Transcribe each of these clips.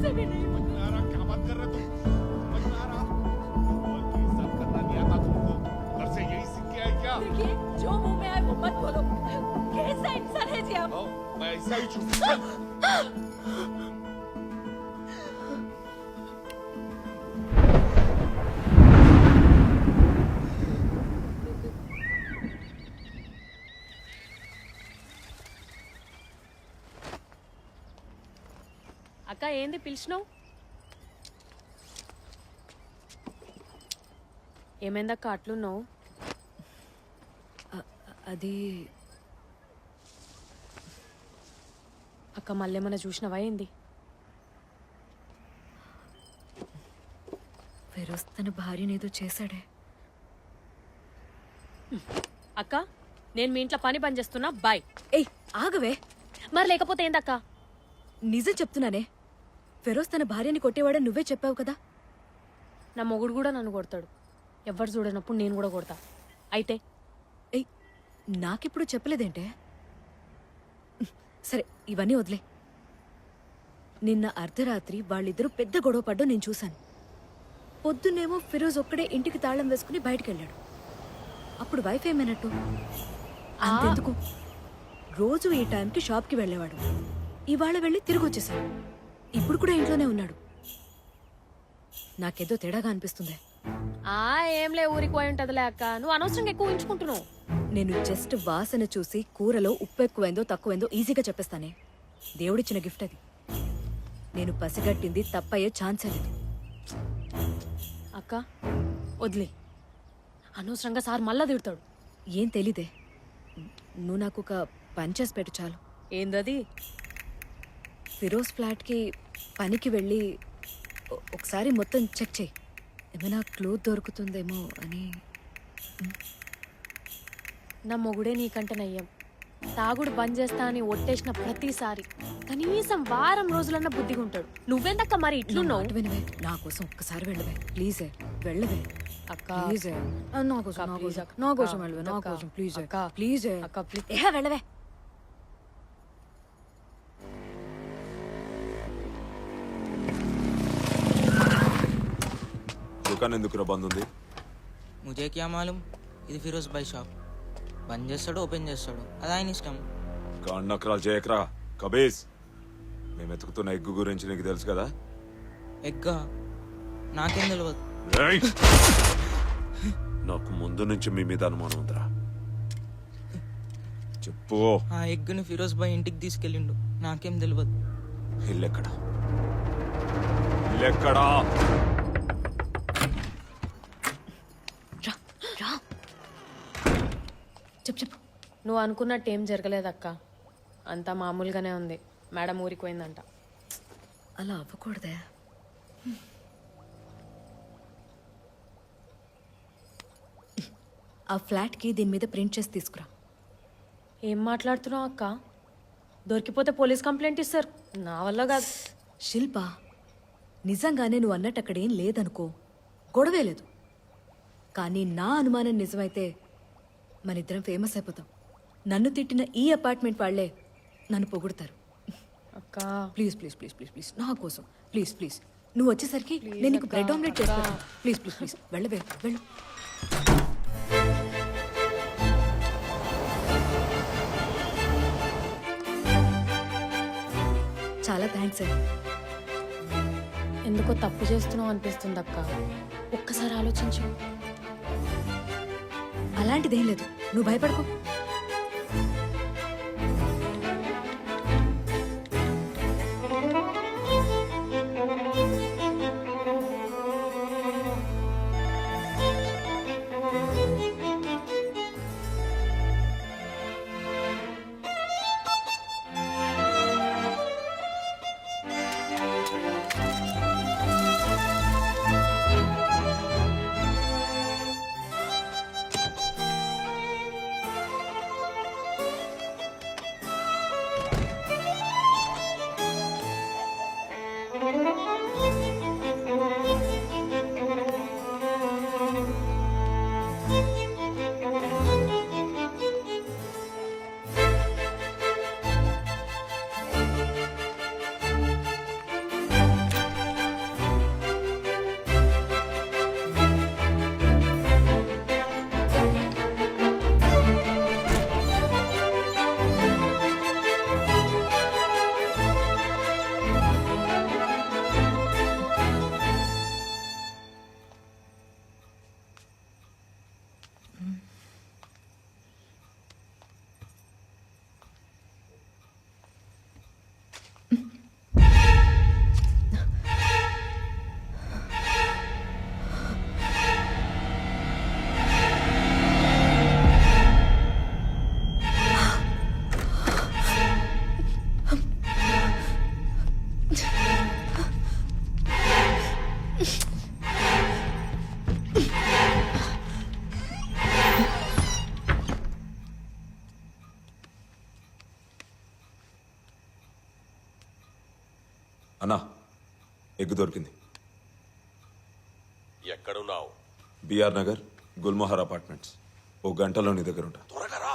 से भी नहीं समझ में आ रहा क्या बात कर रहे तुम? समझ में आ रहा? और की इज्जत करना नहीं आता तुमको? घर से यही सीख के आए क्या? देखिए, जो मुंह में आए वो मत बोलो। कैसा इंसान है जी आप? ओ, मैं ऐसा ही चुप అక్క ఏంది పిలిచినావు? ఏమైందక్క అట్లున్నావు? అది అక్క మళ్ళేమన్నా చూసినావా ఏంది? ఫిరోజ్ తన భార్యనేదో చేశాడే. అక్క నేను మీ ఇంట్లో పని చేస్తున్నా. బాయ్. ఏయ్ ఆగవే. మరి లేకపోతే ఏందక్క? నిజం చెప్తున్నానే, ఫిరోజ్ తన భార్యని కొట్టేవాడని నువ్వే చెప్పావు కదా. నా మొగుడు కూడా నన్ను కొడతాడు. ఎవరు చూడనప్పుడు నేను కూడా కొడతా. అయితే ఏయ్ నాకెప్పుడు చెప్పలేదేంటే? సరే ఇవన్నీ వదిలే. నిన్న అర్ధరాత్రి వాళ్ళిద్దరూ పెద్ద గొడవ పడ్డం నేను చూశాను. పొద్దున్నేమో ఫిరోజ్ ఒక్కడే ఇంటికి తాళం వేసుకుని బయటకెళ్ళాడు. అప్పుడు వైఫ్ ఏమైనట్టు? అంతెందుకు, రోజు ఈ టైంకి షాప్కి వెళ్ళేవాడు. ఇవాళ వెళ్ళి తిరిగి వచ్చేసాడు. ఇప్పుడు కూడా ఇంట్లోనే ఉన్నాడు. నాకేదో తేడాగా అనిపిస్తుంది. ఏంలే ఊరికి పోయి ఉంటదిలే అక్క. నువ్వు అనవసరంగా ఎక్కువ ఉంచుకుంటున్నావు. నేను జస్ట్ వాసన చూసి కూరలో ఉప్పు ఎక్కువైందో తక్కువైందో ఈజీగా చెప్పేస్తానే. దేవుడిచ్చిన గిఫ్ట్ అది. నేను పసిగట్టింది తప్పయ్యే ఛాన్సే లేదు. అక్క వదిలే. అనవసరంగా సార్ మళ్ళా తిడతాడు. ఏం తెలీదే. నువ్వు నాకు ఒక పని చేసి పెట్టు చాలు. ఏందది? ఫిరోజ్ ఫ్లాట్కి పనికి వెళ్ళి ఒకసారి మొత్తం చెక్ చేయి. ఏమైనా క్లూ దొరుకుతుందేమో అని. నా మొగుడే నీకంటే నయ్యం. తాగుడు బంద్ చేస్తా అని ఒట్టేసిన ప్రతిసారి కనీసం వారం రోజులన్నా బుద్ధిగా ఉంటాడు. నువ్వెందక్క మరి ఇట్లున్నావు? వినవే, నా కోసం ఒక్కసారి వెళ్ళవే ప్లీజే. వెళ్ళవే అక్క ప్లీజే. నా కోసం నా కోసం నా కోసం వెళ్ళవే. నా కోసం ప్లీజ్ ప్లీజే. అక్క ప్లీజ్. వెళ్ళవే. दुकान ఎందుకు బంద్ ఉంది? ముజే క్యా మాలూమ్. ఇది ఫిరోజ్ భాయ్ షాప్. బంద్ చేస్తాడు, ఓపెన్ చేస్తాడు, అది ఆయన ఇష్టం. కాండక్రాలు చేయకరా కబీస్. మేము ఎత్తుకుతున్న ఎగ్గు గురించి నీకు తెలుసు కదా? ఎగ్గా? నాకేం తెలియదు. ఏయ్! నాకు ముందు నుంచి మీ మీద అనుమానం ఉందిరా. చెప్పు. ఆ ఎగ్గుని ఫిరోజ్ భాయ్ ఇంటికి తీసుకెళ్ళిండు. నాకేం తెలియదు. ఇల్లెక్కడా? ఇల్లెక్కడా? చెప్పు. నువ్వు అనుకున్నట్టు ఏం జరగలేదక్క. అంతా మామూలుగానే ఉంది. మేడం ఊరికి పోయిందంట. అలా అవ్వకూడదే. ఆ ఫ్లాట్కి దీని మీద ప్రింట్ చేసి తీసుకురా. ఏం మాట్లాడుతున్నావు అక్క? దొరికిపోతే పోలీస్ కంప్లైంట్ ఇస్తారు. నా వల్ల కాదు. శిల్ప, నిజంగానే నువ్వు అన్నట్టు అక్కడేం లేదనుకో, గొడవే లేదు. కానీ నా అనుమానం నిజమైతే మనిద్దరం ఫేమస్ అయిపోతాం. నన్ను తిట్టిన ఈ అపార్ట్మెంట్ వాళ్లే నన్ను పొగుడతారు. అక్క please please please please please నా కోసం ప్లీజ్ ప్లీజ్. నువ్వు వచ్చేసరికి నేను నీకు బ్రెడ్ ఆమ్లెట్ చేస్తాను. ప్లీజ్ ప్లీజ్ ప్లీజ్ వెళ్ళవే వెళ్ళు. చాలా థ్యాంక్స్ అండి. ఎందుకో తప్పు చేస్తున్నావు అనిపిస్తుంది అక్క. ఒక్కసారి ఆలోచించు. అలాంటిదేం లేదు, నువ్వు భయపడకు. అన్నా ఎగ్గు దొరికింది. ఎక్కడున్నావు? BR Nagar Gulmohar apartments. ఓ గంటలో నీ దగ్గర ఉంటా. త్వరగా రా.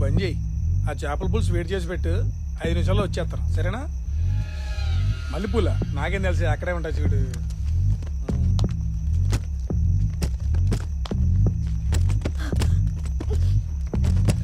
పని చేయి, ఆ చేపల పులుసు వేడి చేసి పెట్టు, 5 నిమిషాల్లో వచ్చేస్తాను, సరేనా? మల్లెపూల నాకేం తెలిసి అక్కడే ఉంటాయి చూడు.